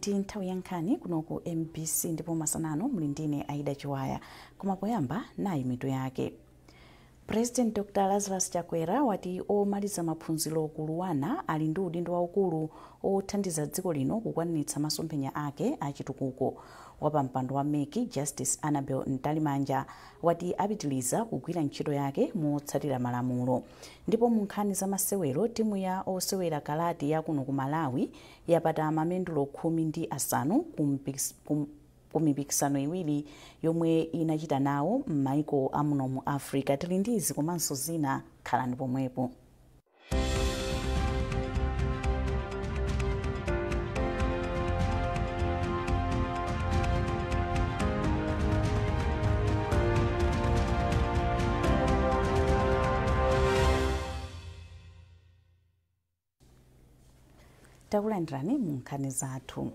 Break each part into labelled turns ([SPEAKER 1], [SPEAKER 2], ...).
[SPEAKER 1] ndi nthawi ya nkhani kuno ku MBC ndipo masanano muli ndine Aida Chiwaya. Koma poyamba nayi mitu yake. President Dr. Lazarus Chakwera wati omaliza maphunziro ku Luwana ali ndi udindo waukulu othandiza dziko lino kukwanitsa masomphenya ake achitukuko. Wapampando wa MEC Justice Annabel Ntalimanja wati apitiliza kugwira ntchito yake motsatira malamulo. Ndipo mu nkhani za masewero timu ya osewera kalati ya kuno ku Malawi yapata mamendulo 15 ku mipikisano iwiri yomwe inachita nawo m'maiko amuno mu Africa. Tili ndi izi komanso zina, khalani pomwepo. Takulandirani mu nkhani zathu.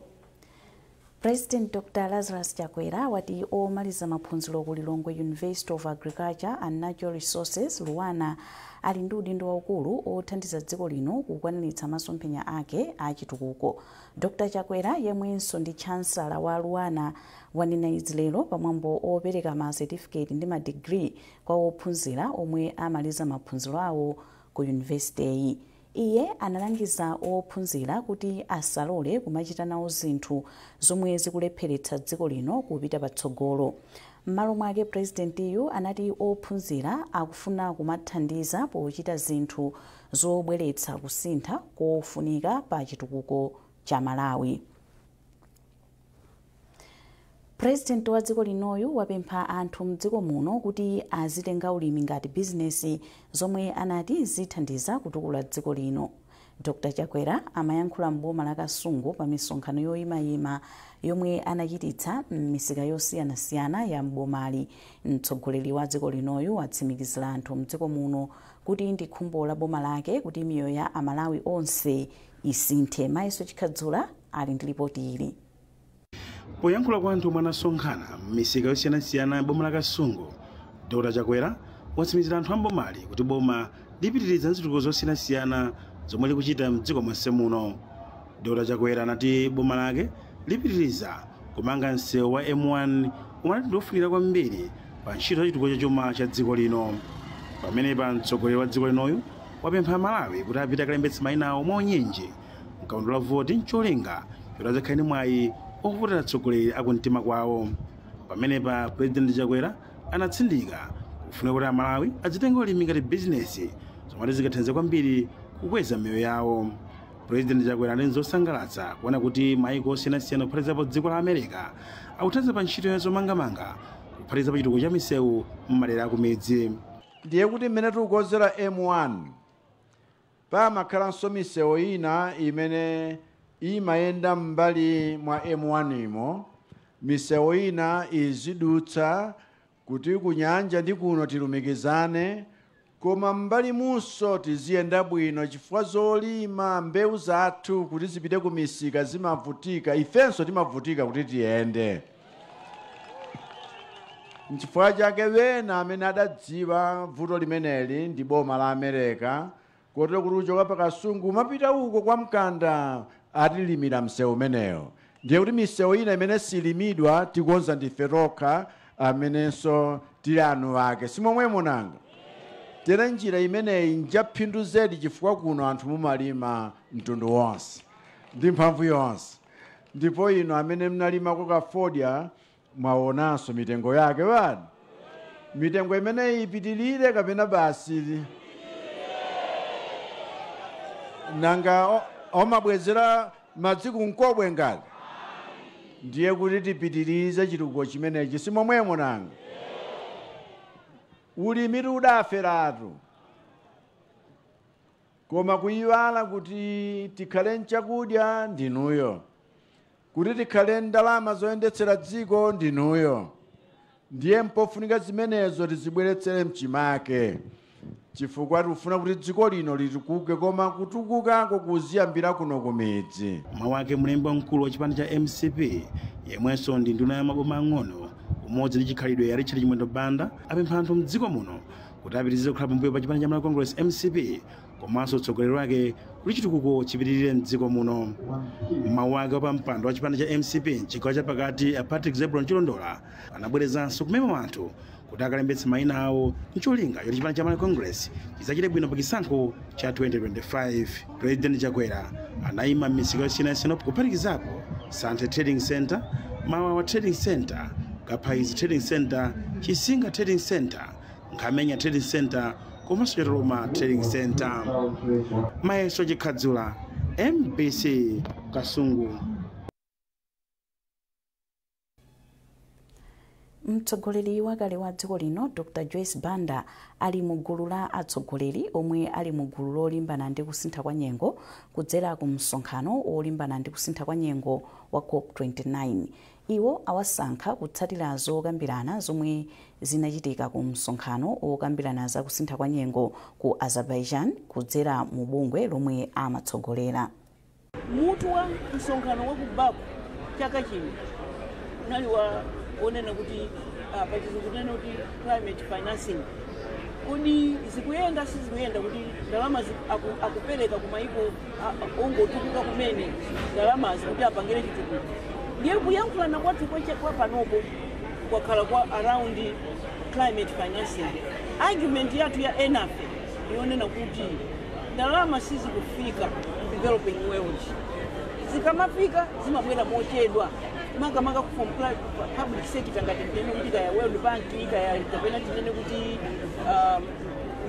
[SPEAKER 1] President Dr. Lazarus Chakwera wati omaliza maphunziro ku Lilongwe University of Agriculture and Natural Resources Luwana ali ndi udindo waukulu othandiza dziko lino kukwaniritsa masomphenya ake achitukuko. Dr. Chakwera yemwenso ndi chancellor wa Luwana wanena izi lero pamwambo opereka ma certificate ndi ma degree kwa ophunzira omwe amaliza maphunziro awo ku university. Iye analangiza ophunzira kuti asalole kumachita nawo zinthu zomwe zikulepheretsa dziko lino kupita patsogolo. M'malo mwake presidentiyu anati ophunzira akufuna kumathandiza pochita zinthu zobweretsa kusintha kofunika pa chitukuko cha Malawi. President wa dziko linoyu wapempha anthu mdziko muno kuti azitenga ulimi ngati bizinesi zomwe anati zithandiza kutukula dziko lino. Dr. Chakwera amayankhula m'boma la Kasungu pa misonkhano yoyimayima yomwe anachititsa m'misika yosiyanasiyana ya m'bomali. Mtsogoleri wa dziko linoyu watsimikizira anthu mdziko muno kuti ndi khumbo la boma lake kuti miyoyo ya Amalawi onse isinthe. Maiso Chikhadzula ali ndi ripoti ili.
[SPEAKER 2] Poyankhula kwa anthu mwanasonkhana m'misika yosiyanasiyana boma la Kasungu, Dr. Chakwera watsimikizira anthu ambomali kuti boma lipitiriza zitukuko zosiyanasiyana zomwe likuchita mdziko monse muno. Dr. Chakwera anati boma lake lipitiriza kumanga msewu wa M1 umene ndiofunikira kwambiri pa ntchito yachitukuko chachuma cha dziko lino. Pamenepa mtsogoleri wa dziko linoyu wapempha Malawi kuti apite akalembetse mayina awo mwaunyenje mkaundula voti ncholinga kuti adzakhale mwayi okuvotera atsogoleri akumtima kwawo. Pamenepa President Chakwera anatsindika kufuna kuti Amalawi adzitenga ulimi ngati bizinesi zomwe zikathandiza kwambiri kukweza miyoyo yawo. President Chakwera ali zosangalatsa kuona kuti maiko osiyanasiyana kuphatikizapo dziko la America akuthandiza pa ntchito zomangamanga kuphatikiza pa chitukuko cha misewu m'madera akumidzi.
[SPEAKER 3] Ndiye kuti mmene tikukonzera M1 pamakhalanso misewu ina imene imayenda mbali mwa M1 imo, misewu ina izidutsa kuti kunyanja ndi kuno tilumikizane, koma mbali munso tiziyenda bwino chifukwa zolima mbewu zathu kuti zipite ku misika zimavutika, ifenso timavutika kuti tiyende. Nchifukwa chake wena amene adadziwa vuto limeneli ndi boma la America, kotero kuti uchoka pa Kasungu umapita uko kwa Mkanda atilimira msewu umeneyo. Ndiye kuti misewu ina imene silimidwa tikonza ndife tokha amenenso tili anu ake. Simomwe munanga. Tera njira imeneyi njaphindu zedi chifukwa kuno anthu mumalima mtundu wonse ndi mphamvu yonse. Ndipo ino amene mnalima kwa fodya mwaonanso mitengo yake wadi. Mitengo imeneyi ipitilire kapena basi nanga omabwezera madziku nkobwe ngati. Ndiye kuti tipitirize chitukuko chimenechi. Simomwe munanga. Ulimi udaferatu, koma kuyiwala kuti tikhale nchakudya ndinuyo, kuti tikhale ndalama zoyendetsera dziko ndinuyo. Ndiye mpofunika zimenezo tizibweretsere mchimake chifukwa tikufuna kuti dziko lino litukuke, koma kutukukako kuziyambira kuno kumidzi.
[SPEAKER 2] Mawake mlembi wamkulu wa chipani cha MCP yemwenso ndi nduna ya maboma ang'ono umodzi ndi chikhalidwe ya Richard Chimwendo Banda apempha anthu mdziko muno kuti apitirize kukhala pambuyo pa chipani cha Malawi Congress MCP komanso utsogoleri wake kuti chitukuko chipitirire mdziko muno. Mawu ake wapampando wa chipani cha MCP m'chigawo chapakati Patrick Zebulon Chilondola anabwerezanso kumema anthu kuti akalembetse mayina awo ncholinga yoti chipani cha Malawi Congress chidzachite bwino pa chisankho cha 2025. President Chakwera anayima m'misika yosiyanasiyana kuphatikizapo Sante Trading Center, Mawawa Trading Center, Kapaizi Trading Center, Chisinga Trading Center, Nkhamenya Trading Center komanso Chitoloma Trading Center. Mayeso Chikhadzula, MBC Kasungu.
[SPEAKER 1] Mtsogoleri wakale wa dziko lino Dr. Joyce Banda ali mu gulu la atsogoleri omwe ali mu gulu lolimbana ndi kusintha kwa nyengo kudzera ku msonkhano olimbana ndi kusintha kwa nyengo wa COP29. Iwo awasankha kutsatira zokambirana zomwe zinachitika ku msonkhano okambirana za kusintha kwa nyengo ku Azerbaijan kudzera mu bungwe lomwe amatsogolera.
[SPEAKER 4] Mutu wa msonkhano wa kubaku chaka chino unali wa onena kuti pachizungunena kuti climate financing kodi zikuyenda sizikuyenda kuti ndalama akupereka kumaiko ongotukuka kumene ndalamazi kuti apangire chitukuko. Ndiye kuyankhulana kwathu kwa panopo kwakhala kwa around climate financing. Argument yathu ya enafe yonena kuti ndalama sizikufika developing world. Zikamafika zimabwera mochedwa. Makamaka from public sector ngati tinene kuti kaya World Bank kaya kapena tinene kuti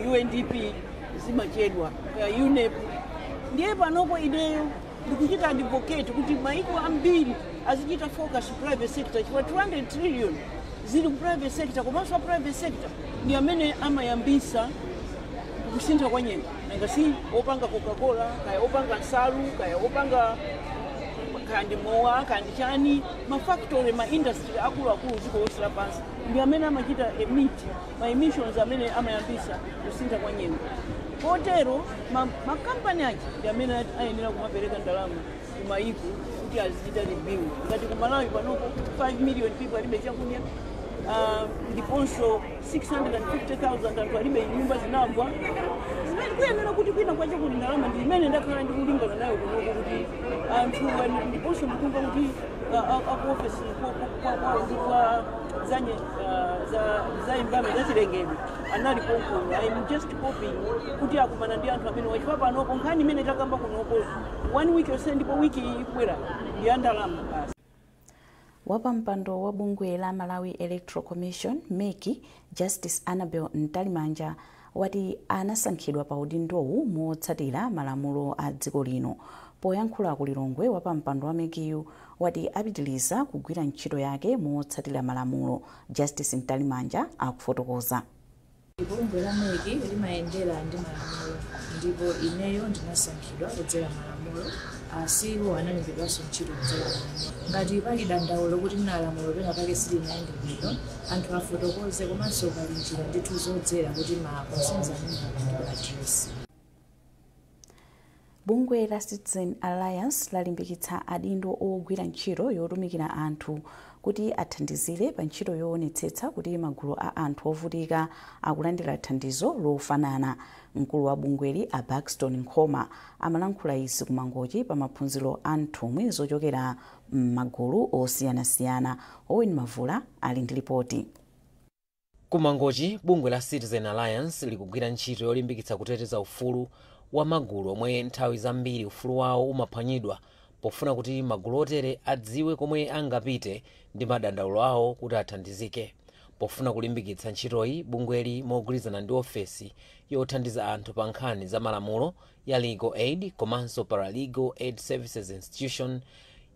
[SPEAKER 4] UNDP zimachedwa kaya UNEP. Ndiye panopo ideyo ndikuchita advocate kuti maiko ambiri azichita focus private sector chifukwa 200 trillion zili ku private sector komanso private sector ndi amene amayambisa kusintha kwa nyengo. Ngasi opanga Coca-Cola kaya opanga nsalu kaya opanga kandi mowa kandi chani mafactory ma industry akulu ziko osira pansi ndi amene amachita ma emissions amene amayambisa kusintha kwa nyengo. Kotero ma company achi ndi amene ayenera kumapereka ndalama kumaiko kuti azichita review. Ngati ku Malawi panopo 5 million people alibe chakudya ndiponso 650,000 anthu alibe nyumba zinagwa. Zimene kuyenera kuti kwina kwacho kuti ndalama ndi imene ndakhala ndikulingana nayo kunoku kuti anthu ndiponso ndikumva kuti akuofesi kwa zanye za imvame zachilengedwe anali konkuno. I'm just hoping kuti akumana ndi anthu amene wachipa panopo nkhani imene takamba kunoko 1 week yonse ndipo wiki ikubwera ndi ya ndalama basi.
[SPEAKER 1] Wapampando wa bungwe la Malawi Electoral Commission MEC Justice Annabel Ntalimanja wati anasankhidwa pa udindowu motsatira malamulo a dziko lino. Poyankhula ku Lilongwe wapampando wa MECyu wati apitiliza kugwira ntchito yake motsatira malamulo. Justice Ntalimanja akufotokoza.
[SPEAKER 5] Bungwe la MEC limayendera ndi malamulo ndipo ineyo ndinasankhidwa kudzera malamulo. Asiwo analembedwanso ntchito kudzera malamulo. Ngati pali dandaulo kuti malamulo pena pake silinayende bwino anthu afotokoze komanso pali njira ndithu zodzera kuti concerns amene address.
[SPEAKER 1] Bungwe la Citizen Alliance lalimbikitsa adindo ogwira ntchito yotumikira anthu kuti athandizire pa ntchito yoonetsetsa kuti magulu a anthu ovutika akulandira thandizo lofanana. Mkulu wa bungweli a Buxton Nkhoma amalankhula izi ku Mangochi pa maphunziro a nthumwi zochokera m'magulu osiyanasiyana. Owen Mavula ali ndi ripoti.
[SPEAKER 6] Ku Mangochi bungwe la Citizen Alliance likugwira ntchito yolimbikitsa kuteteza ufulu wa magulu omwe nthawi zambiri ufulu wawo umaphwanyidwa pofuna kuti magulu otere adziwe komwe angapite ndi madandaulo awo kuti athandizike. Pofuna kulimbikitsa ntchitoyi bungweli mogwirizana ndi ofesi yothandiza anthu pa nkhani za malamulo ya Legal Aid komanso Paralegal Aid Services Institution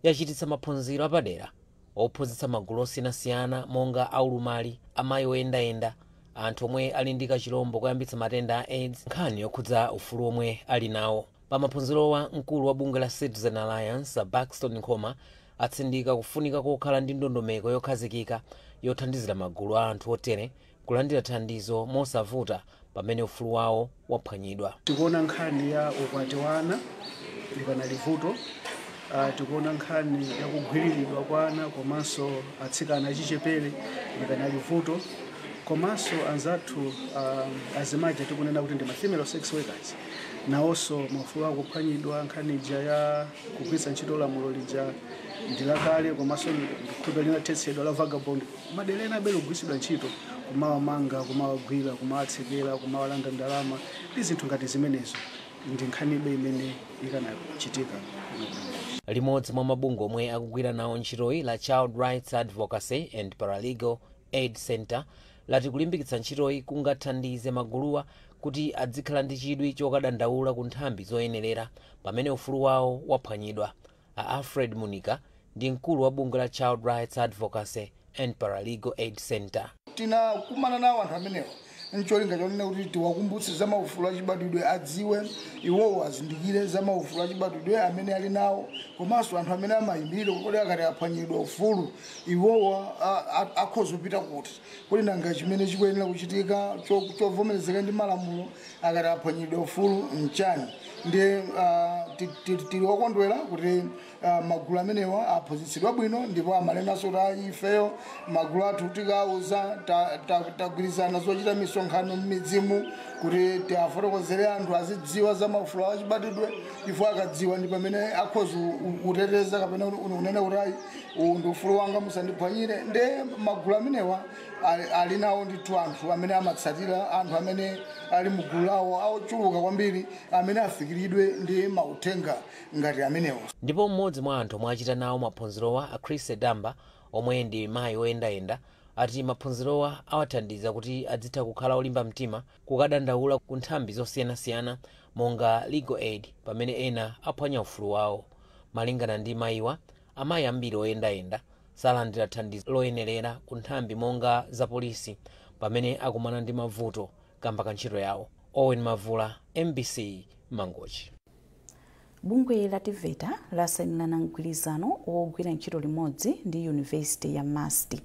[SPEAKER 6] yachititsa maphunziro apadera ophunzitsa magulu osiyanasiyana monga aulumali, amayi oyendayenda, anthu omwe ali ndi kachilombo koyambitsa matenda a AIDS, nkhani yokhudza ufulu omwe ali nawo. Pa maphunzirowa mkulu wa bungwe la Citizen Alliance Buxton Nkhoma atsindika kufunika kokhala ndi ndondomeko yokhazikika yothandizira magulu a anthu otere kulandira thandizo mosavuta pamene ufulu wawo waphwanyidwa.
[SPEAKER 7] Tikuona nkhani ya ukwati wana likanali vuto, tikuona nkhani ya kugwiriridwa kwana komanso atsikana achichepere likanali vuto, komanso anzathu azimaja tikunena kuti ndi female sex workers nawonso maufulu akuphwanyidwa nkhani ija ya kugwiritsa ntchito lamulo lija ndilakale komanso khupha linathetsedwa la vagabond madera ena abele kugwiritsidwa ntchito kumawamanga kumawagwira kumawatsekera kumawalanda ndalama ndi zinthu ngati zimenezo ndi nkhanibe imene ikanachitika.
[SPEAKER 6] Limodzi mwa mabungwe omwe akugwira nawo ntchitoyi la Child Rights Advocacy and Paralegal Aid Center lati kulimbikitsa ntchitoyi kungathandize maguluwa kuti adzikhala ndi chidwi chokadandaula ku nthambi zoyenerera pamene ufulu wawo waphwanyidwa. Alfred Munika ndi mkulu wa bungwe la Child Rights Advocacy and Paralegal Aid Center.
[SPEAKER 8] Tinakumana nawo anthu amenewo ncholinga chonena kuti tiwakumbutse za maufulu achibadwidwe adziwe iwowo azindikire za maufulu achibadwidwe amene ali nawo komanso anthu amene amayimirira kuti akati aphwanyidwa ufulu iwowo akhoza kupita kuti kuli nanga chimene chikuyenera kuchitika chovomerezeka ndi malamulo akati aphwanyidwa ufulu mchani. Ndiye tili okondwera kuti magulu amenewa aphunzitsidwa bwino ndipo amalenanso kuti ifeyo magulu athu tikauza tagwirizana zochita misonkhano m'midzimu kuti tiafotokozere anthu azidziwa za maufulu achibadwidwe ifo akadziwa ndi pamene akhoza kuteteza kapena unene kuti uwu ndi ufulu wanga musandiphwanyire. Nde magulu amenewa ali nawo ndithu anthu amene amatsatira anthu amene ali mugulu lawo ochuluka kwambiri amene afikiridwe ndi mauthenga ngati amenewo.
[SPEAKER 6] Ndipo mmodzi mwa anthu omwe achita nawo maphunzirowa a Chris Damba omwe ndi mayi oyendayenda ati maphunzirowa awathandiza kuti adzitha kukhala olimba mtima kukadandaula ku nthambi zosiyanasiyana monga Legal Aid pamene ena aphwanya ufulu wawo. Malingana ndi mayiwa, amayi ambiri oyendayenda salandira thandizo loyenerera ku nthambi monga za polisi pamene akumana ndi mavuto kamba ka ntchito yawo. Owen Mavula, MBC Mangochi.
[SPEAKER 1] Bungwe la TVETA lasayinirana mgwirizano wogwira ntchito limodzi ndi University ya Masti.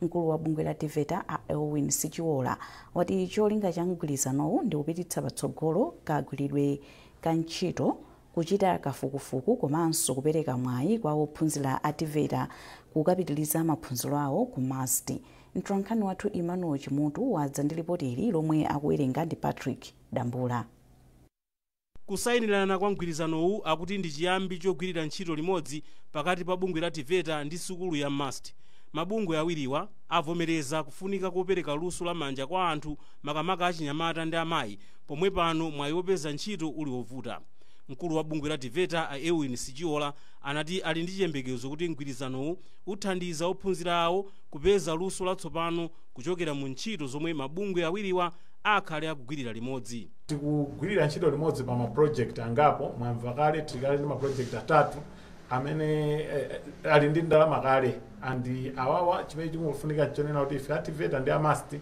[SPEAKER 1] Mkulu wa bungwe la TVETA a Elwin Sichiola wati cholinga cha mgwirizanowu ndi kupititsa patsogolo kagwiridwe ka ntchito, kuchita kafukufuku komanso kupereka mwayi kwa ophunzira a TVETA kukapitiliza maphunziro awo ku Masti. Mtolankhani wathu Emmanuel Chimutu wadza ndi ripoti ili lomwe akuwerenga ndi Patrick Dambula.
[SPEAKER 9] Kusayinirana kwa mgwirizanowu akuti ndi chiyambi chogwirira ntchito limodzi pakati pa bungwe la TVETA ndi sukulu ya Masti. Mabungwe awiriwa avomereza kufunika kopereka luso la manja kwa anthu makamaka achinyamata ndi amayi pomwe pano mwayi wopeza ntchito uli wovuta. Mkulu wa bungwe la TVETA a Elwin Sichiola anati ali ndi chiyembekezo kuti mgwirizanowu uthandiza ophunzira awo kupeza luso latsopano kuchokera mu ntchito zomwe mabungwe awiriwa akhale akugwirira limodzi.
[SPEAKER 10] Tikugwirira ntchito limodzi pa maproject angapo mwamva kale tikali ndi maproject atatu amene ali ndi ndalama kale andi awawa chimene chikufunika chonena kuti ife a TVETA ndi a Masti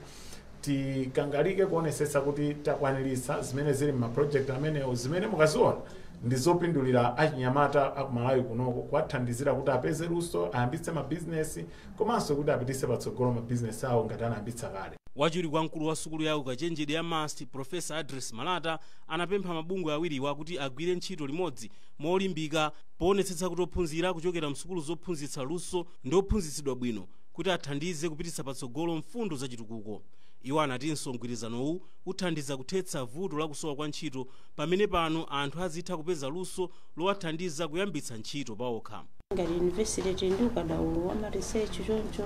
[SPEAKER 10] tikangalike kuonesesa kuti takwanirisa zimene zili maproject amenewo zimene mukaziona ndi zopindulira achinyamata akumalawi kunoko kuwathandizira kuti apeze luso ayambitse mabizinesi komanso kuti apitise patsogolo mabizinesi awo ngati anayambitsa kale.
[SPEAKER 9] Wachiwiri kwa mkulu wa sukulu ya ukachenjede ya Masti Profesa Adres Malata anapempha mabungwe awiriwa kuti agwire ntchito limodzi molimbika poonetsetsa kuti ophunzira kuchokera msukulu zophunzitsa luso ndi ophunzitsidwa bwino kuti athandize kupititsa patsogolo mfundo zachitukuko. Iwo anatinso mgwirizanowu uthandiza kuthetsa vuto la kusowa kwa ntchito pamene pano anthu azitha kupeza luso lowathandiza kuyambitsa ntchito pawokha.
[SPEAKER 4] Ngati university ndi ukadaulo wa research choncho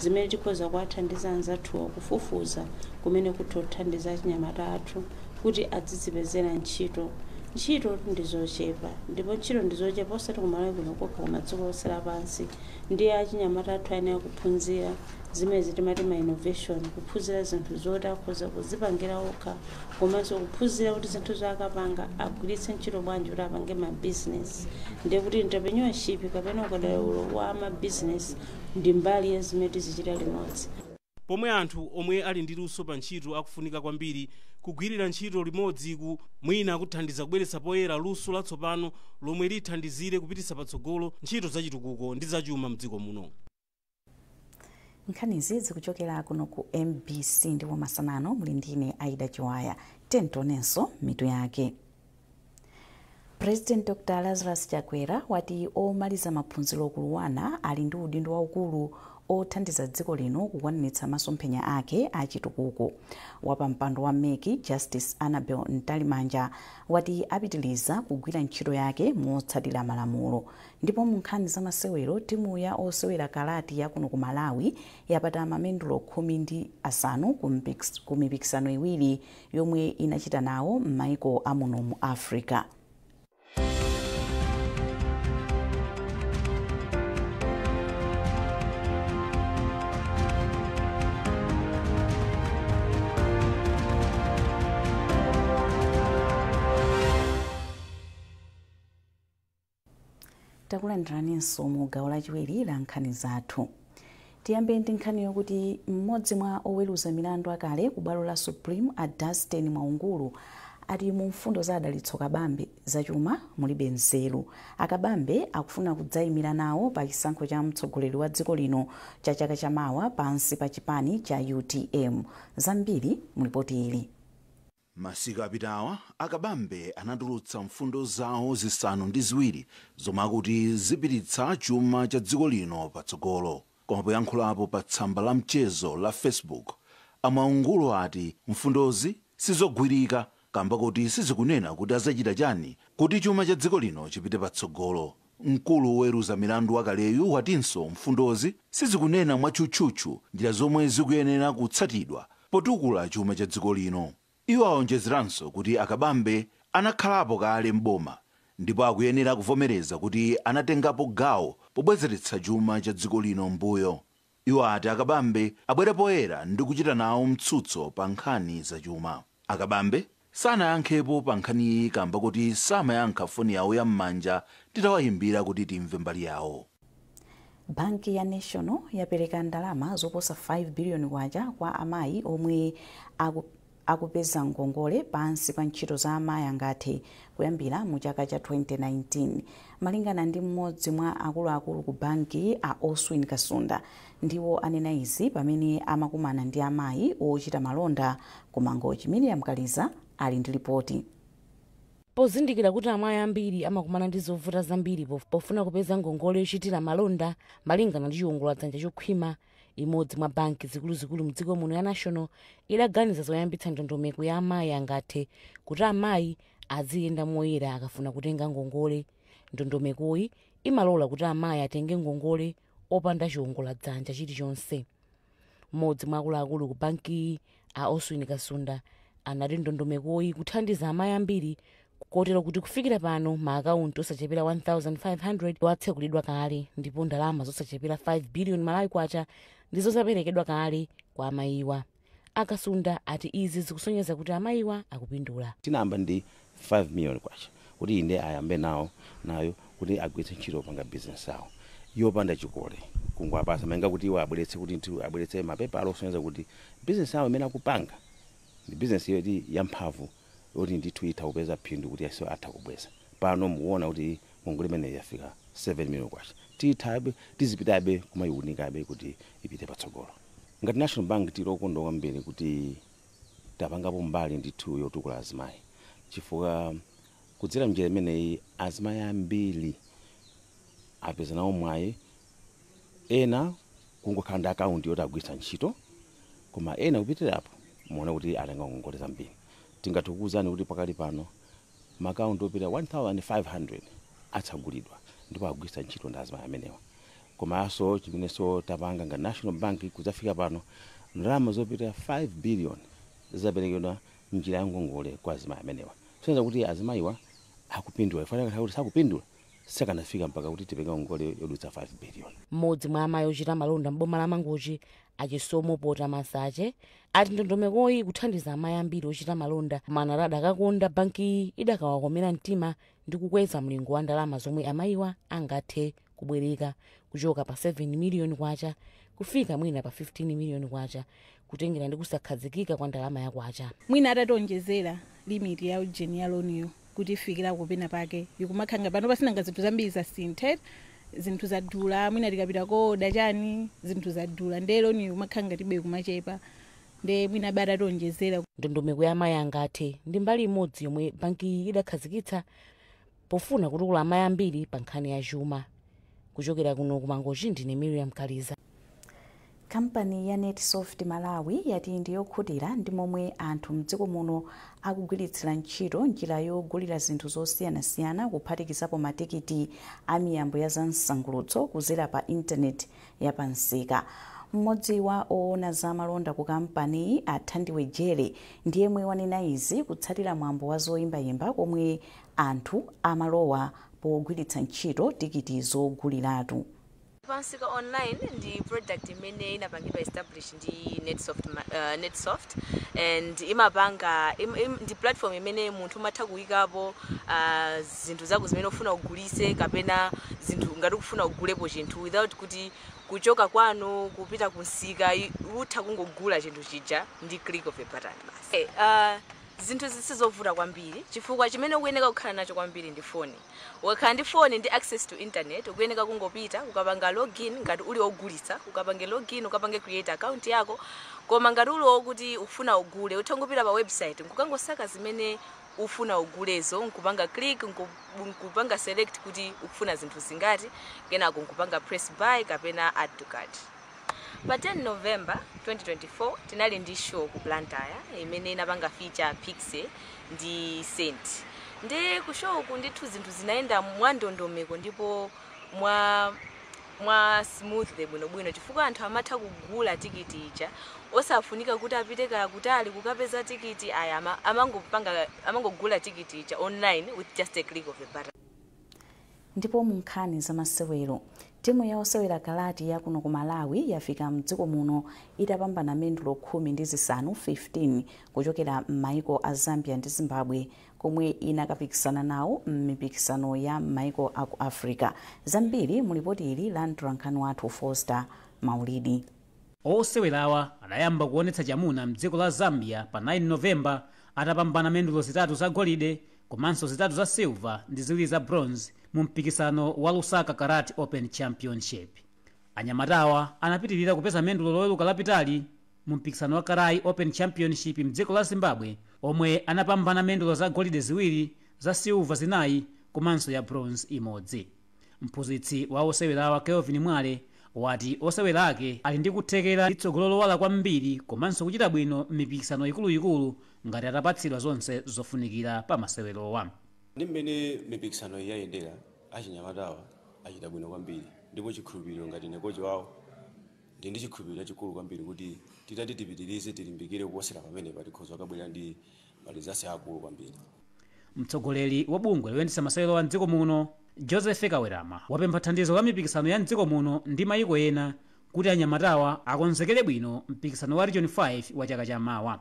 [SPEAKER 4] zimene tikhoza kuwathandiza anzathu kufufuza kumene kutothandiza achinyamata athu kuti adzizipezera ntchito. Ntchito ndizochepa ndipo ntchito ndizochepa osati kumalawi kuno kokha kumadziko onse lapansi. Ndiye achinyamata athu ayenera kuphunzira zimene timati ma innovation, kuphunzira zinthu zoti akhoza kuzipangira okha komanso kuphunzira kuti zinthu zakapanga agwiritse ntchito bwanji kuti apange ma business. Ndiye kuti entrepreneurship kapena ukadaulo wa ma business ndi mbali ya zimene tizichita limodzi.
[SPEAKER 9] Pomwe anthu omwe ali ndi luso pa ntchito akufunika kwambiri kugwirira ntchito limodzi mwina kuthandiza kubweretsa poyera luso latsopano lomwe lithandizire kupititsa patsogolo ntchito zachitukuko ndi zachuma mdziko muno.
[SPEAKER 1] Nkhanizi zikuchokera kuno ku MBC ndipo masanano muli ndine Aida Chiwaya. Tentonenso mitu yake. President Dr. Lazarus Chakwera wati omaliza maphunziro ku Luwana ali ndi udindo waukulu othandiza dziko lino kukwaniritsa masomphenya ake achitukuko. Wapampando wa MEC Justice Annabel Ntalimanja wati apitiliza kugwira ntchito yake motsatira malamulo. Ndipo mu nkhani za masewero timu ya osewera kalati ya kuno ku Malawi yapata mamendulo 15 ku mipikisano iwiri yomwe inachita nawo m'maiko amuno mu Africa. Takulandiranso mu gawo lachiwiri la nkhani zathu. Tiyambe ndi nkhani yokuti mmodzi mwa oweruza milandu akale ku bwalo la Supreme a Dustin Mwaungulu ati mu mfundo za adalitso kabambe zachuma mulibe nzeru. Akabambe akufuna kudzayimira nawo pa chisankho cha mtsogoleri wa dziko lino cha chaka chamawa pansi pa chipani cha UTM. Zambiri mulipoti ili.
[SPEAKER 11] Masiku apitawa akabambe anatulutsa mfundo zawo zisanu ndi ziwiri zomwe akuti zipititsa chuma cha dziko lino patsogolo. Koma poyankhulapo pa tsamba la mchezo la Facebook, Mwaungulu ati mfundozi sizogwirika kamba kuti sizikunena kuti azachita chani kuti chuma cha dziko lino chipite patsogolo. Mkulu woweruza milandu wakaleyu watinso mfundozi sizikunena mwatchutchutchu njira zomwe zikuyenera kutsatidwa potukula chuma cha dziko lino. Iwo aonjezeranso kuti akabambe anakhalapo kale mboma ndipo akuyenera kuvomereza kuti anatengapo gawo pobwezeretsa chuma cha dziko lino mbuyo. Iwo ati akabambe abwera poyera ndi kuchita nawo mtsutso pa nkhani za chuma. Akabambe sanayankhepo pa nkhaniyi kamba kuti samayankha foni yawo yam'manja titawayimbira kuti timve mbali yawo.
[SPEAKER 1] Banki ya National yapereka ndalama zoposa 5 billion kwacha kwa amayi omwe akupeza ngongole pansi pa ntchito za amayi angathe kuyambira mu chaka cha 2019. Malingana ndi mmodzi mwa akuluakulu ku banki a Oswin Kasunda, ndiwo anena izi pamene amakumana ndi amayi ochita malonda ku Mangochi. Miriam Kaliza ali ndi ripoti.
[SPEAKER 12] Pozindikira kuti amayi ambiri amakumana ndi zovuta zambiri pofuna kupeza ngongole yochitira malonda malingana ndi chiwongoladzanja chokhwima, imodzi mwa banki zikuluzikulu mdziko muno ya National idaganiza zoyambitsa ndondomeko ya amayi angathe kuti amayi aziyenda moyera akafuna kutenga ngongole. Ndondomekoyi imalola kuti amayi atenge ngongole opanda chiwongoladzanja chilichonse. Mmodzi mwa akuluakulu ku banki a Oswin Kasunda anati ndondomekoyi kuthandiza amayi ambiri kotero kuti kufikira pano maakaunti osachepera 1,500 watsekulidwa kale ndipo ndalama zosachepera 5 billion Malawi kwacha ndizo zaperekedwa kale kwa amayiwa. Akasunda ati izi zikusonyeza kuti amayiwa akupindula.
[SPEAKER 13] Tinayamba ndi 5 million kwacha kuti inde ayambe nayo kuti agwetse ntchito panga business yawo yopanda chikole kungwapasa manga kuti iwo abweretse mapepa alosonyeza kuti business yawo imene akupanga ndi business yoti yamphamvu yoti ndithu itha kupeza phindu kuti yaso atha kubweza. Pano mukuona kuti ngongole imene yafika 7 million kwacha tithabe tizipitabe kumayiunikabe kuti ipite patsogolo. Ngati National Bank tilokondwa kwambiri kuti tapangapo mbali ndithu yotukula azimayi chifukwa kudzera njira imeneyi azimayi ambiri apeza nawo mwayi ena kungokhala ndi akaunti yoti agwiritsa ntchito koma ena kupitirapo muona kuti atenga ngongole zambiri. Tingatikuwuzani kuti pakali pano makaunti opita 1,500 atsagulidwa ndipo agwiritsa ntchito ndi azimayi amenewa. Komanso chimenenso tapanga ngati National Bank kudzafika pano ndalama zopita 5 billion zaperekedwa njira ya ngongole kwa azimayi amenewa. Sonza kuti azimayiwa akupindula ifanira kuti sakupindula sakanafika mpaka kuti tipenge ngongole yodutsa 5 billion.
[SPEAKER 12] Mmodzi mwa amayi ochita malonda mboma la Mangochi achisomo pota masache ati ndondomekoyi kuthandiza amayi ambiri ochita malonda manarada akakonda banki idakawakomera mtima ndi kukweza mlingo wa ndalama zomwe amayiwa angathe kubwereka kuchoka pa 7 million kwacha kufika mwina pa 15 million kwacha kutengera ndi kusakhazikika kwa ndalama ya kwacha.
[SPEAKER 14] Mwina atatonjezera limit ya ujeni ya loniyo kuti ifikira kupena pake ikumakhanga pano pasinanga zinthu zambiri zasinthe, zinthu zadula, mwina tikapita koda chani zinthu zadula ndelo ni umakhanga tibe kumachepa nde mwina bada atonjezera.
[SPEAKER 12] Ndondomeko ya amayi angathe ndi mbali imodzi yomwe banki idakhazikitsa pofuna kutukula amayi ambiri pa nkhani ya chuma. Kuchokera kuno ku Mangochi ndine Miriam Kaliza.
[SPEAKER 1] kampani ya netsoft malawi yati ndiyokhutira ndi momwe anthu mdziko muno akugwiritsira ntchito njira yogulira zinthu zosiyanasiyana kuphatikizapo matikiti a miyambo ya zamsangulutso kuzera pa intaneti yapansika. Mmodzi wa oona za malonda ku kampani Athandiwe Jere ndiyemwe wanena izi kutsatira mwambo wa zoyimbayimba komwe anthu amalowa pogwiritsa ntchito tikiti zoguliratu.
[SPEAKER 15] Pansika online ndi product imene inapangidwa establish ndi netsoft and imapanga ndi platform imene munthu umatha kuyikapo zinthu zako zimene ufuna ugulise kapena zinthu ngati ukufuna ugulepo chinthu without kuti kuchoka kwanu kupita kunsika utha kungogula chinthu chija ndi click of a button basi. Zinthu zisizovuta kwambiri chifukwa chimene ukuyeneka kukhala nacho kwambiri ndi phone. Wakhala ndi phone ndi access to internet ukuyeneka kungopita ukapanga login ngati uli ogulisa ukapange login ukapange create account yako koma ngati uli okuti ufuna ugule uthangopita pa website nkukangosaka zimene ufuna ugulezo nkupanga click nkupanga select kuti ukufuna zinthu zingati kenako nkupanga press buy kapena add to cart. Pa 10 November 2024 tinali ndi show ku Blantyre imene inapanga feature Pixie ndi Saint. Ndi ku show ku ndithu zinthu zinaenda mwandondomeko ndipo mwa smooth bwinobwino chifukwa anthu amatha kugula tikiti ija osafunika kuti apite kutali kukapeza tikiti aya amangogula tikiti ija online with just a click of a button.
[SPEAKER 1] Ndipo mu nkhani za masewero timu ya osewera kalati ya kuno ku Malawi yafika mdziko muno itapambana mendulo 15 kuchokera m'maiko a Zambia ndi Zimbabwe komwe inakapikisana nawo m'mipikisano ya m'maiko aku Africa. Zambiri mulipoti ili la mtolankhani wathu Foster Maulidi.
[SPEAKER 16] Osewerawa adayamba kuonetsa chamuna mdziko la Zambia pa 9 November atapambana mendulo 3 za golide komanso 3 za silver ndi 2 za bronze mu mpikisano wa Lusaka Karate Open Championship. Anyamatawa anapitirira kupeza mendulo loweruka lapitali mu mpikisano wa Karai Open Championship mdziko la Zimbabwe omwe anapambana mendulo za golide 2 za silver 4 komanso ya bronze imodzi. Mphunzitsi wa osewerawa Kelvin Mwale wati osewera ake ali ndi kuthekera litsogolo lowala kwambiri komanso kuchita bwino m'mipikisano ikuluikulu ngati atapatsidwa zonse zofunikira pa masewerowa.
[SPEAKER 17] Ndi mmene mipikisano yayendera achinyamatawa achita bwino kwambiri ndipo chikhulupiriro ngati nekochi wawo ndi chikhulupiriro chachikulu kwambiri kuti titati tipitirize tilimbikire kuposera pamene patikhoza kabwera ndi malizasi akulu kwambiri.
[SPEAKER 16] Mtsogoleri wa bungwe loyendetsa masewero a mdziko muno Joseph Kawerama wapempha thandizo la mipikisano ya mdziko muno ndi mayiko ena kuti anyamatawa akonzekere bwino mpikisano wa Region 5 wa chaka chamawa.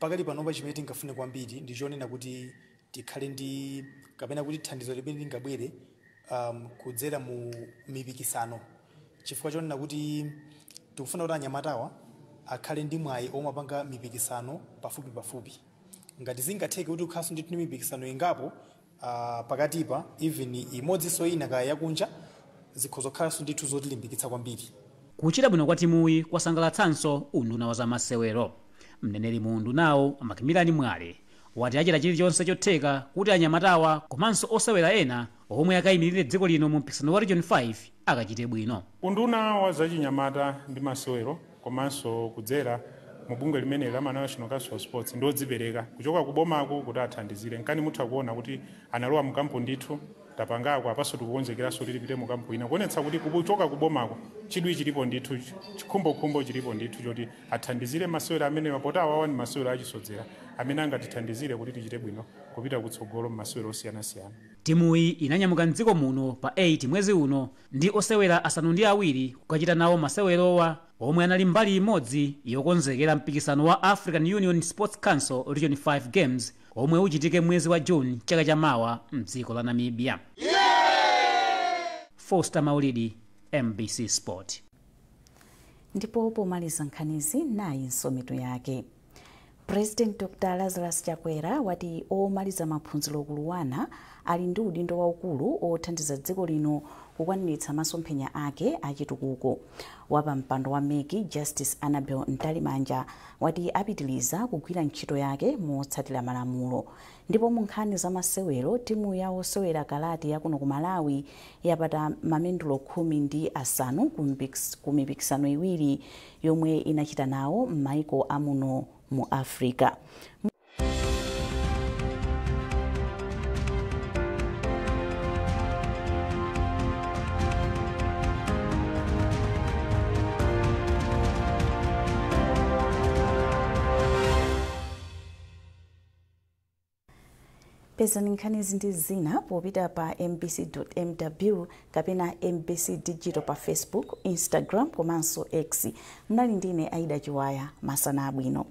[SPEAKER 18] Pakali panopa chimene tingafune kwambiri ndi chonena kuti tikhale ndi kapena kuti thandizo limene lingabwere kudzera mu mipikisano chifukwa chonena kuti tikufuna kuti anyamatawa akhale ndi mwayi omapanga mipikisano pafupi. Ngati zingatheke kuti ukhaso ndi mipikisano ingapo pakatipa even imodzi so ina kaya yakunja zikhoza kukhalanso ndithu zotilimbikitsa kwambiri.
[SPEAKER 16] Kuchita bwino kwa timuyi kwasangalatsanso unduna wa zamasewero. Mneneri mu undunawo Makimilani Mwale wati achita chilichonse chotheka kuti anyamatawa komanso osewera ena omwe akayimirire dziko lino mu mpikisano wa Region 5 akachite bwino.
[SPEAKER 10] Unduna wa zachinyamata ndi masewero komanso kudzera mu bungwe limene la National Council of Sports ndodzipereka kuchoka kubomako kuti athandizire. Nkani mutha kuona kuti analowa mu kampu ndithu tapangako apaso tikukonzekeranso tilipite mu kampu ina kuonetsa kuti kuchoka kubomako chidwi chilipo ndithu chikhumbokhumbo chilipo ndithu choti athandizire masewero amene mapota awawa ni masewero achisodzera amene angatithandizire kuti tichite bwino kupita kutsogolo mu masewero osiyanasiyana.
[SPEAKER 16] Timuyi inanyamuka mdziko muno pa 8 mwezi uno ndi osewera asanu ndi awiri kukachita nawo masewerowa omwe anali mbali imodzi yokonzekera mpikisano wa African Union Sports Council Region 5 Games omwe uchitike mwezi wa June chaka chamawa mdziko la Namibia. Foster Maulidi, MBC Sport.
[SPEAKER 1] Ndipo pomaliza nkhanizi nayi nsometo yake. President Dr. Lazarus Chakwera wati omaliza maphunziro ku Luwana ali ndi udindo waukulu othandiza dziko lino kukwaniritsa masomphenya ake achitukuko. Wapa mpando wa MEC Justice Annabel Ntalimanja wati apitiliza kugwira ntchito yake motsatira malamulo. Ndipo mu nkhani za masewero timu ya osewera kalati yakuno ku Malawi yapata mamendulo 15 ku mipikisano iwiri yomwe inachita nawo m'maiko amuno mu Africa. Pezani nkhani ndi zina popita pa mbc.mw kapena MBC Digital pa Facebook, Instagram komanso X. Mnali ndine Aida Chiwaya, masana abwino.